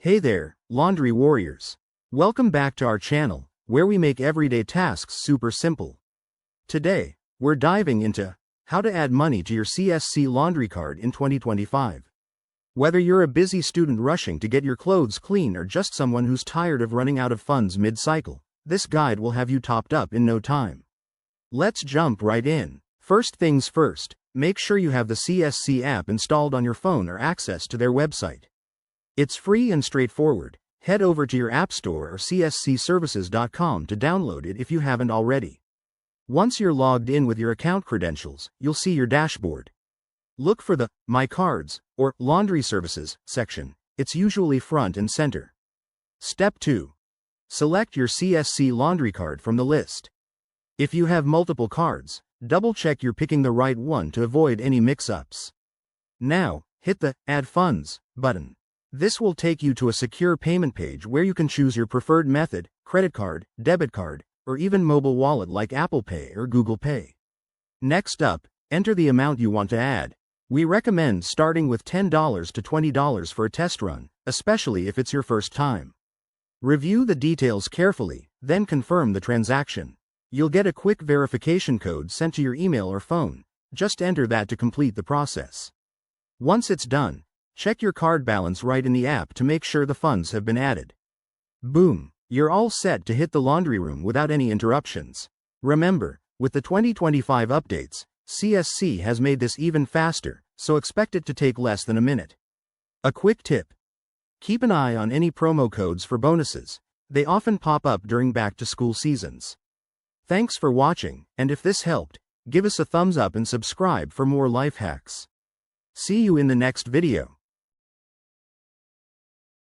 Hey there, laundry warriors. Welcome back to our channel, where we make everyday tasks super simple. Today, we're diving into how to add money to your CSC laundry card in 2025. Whether you're a busy student rushing to get your clothes clean or just someone who's tired of running out of funds mid-cycle, this guide will have you topped up in no time. Let's jump right in. First things first, make sure you have the CSC app installed on your phone or access to their website. It's free and straightforward. Head over to your App Store or cscservices.com to download it if you haven't already. Once you're logged in with your account credentials, you'll see your dashboard. Look for the My Cards or Laundry Services section. It's usually front and center. Step 2. Select your CSC laundry card from the list. If you have multiple cards, double-check you're picking the right one to avoid any mix-ups. Now, hit the Add Funds button. This will take you to a secure payment page where you can choose your preferred method, credit card, debit card, or even mobile wallet like Apple Pay or Google Pay. Next up, enter the amount you want to add. We recommend starting with $10 to $20 for a test run, especially if it's your first time. Review the details carefully, then confirm the transaction. You'll get a quick verification code sent to your email or phone. Just enter that to complete the process. Once it's done, check your card balance right in the app to make sure the funds have been added. Boom! You're all set to hit the laundry room without any interruptions. Remember, with the 2025 updates, CSC has made this even faster, so expect it to take less than a minute. A quick tip. Keep an eye on any promo codes for bonuses. They often pop up during back-to-school seasons. Thanks for watching, and if this helped, give us a thumbs up and subscribe for more life hacks. See you in the next video.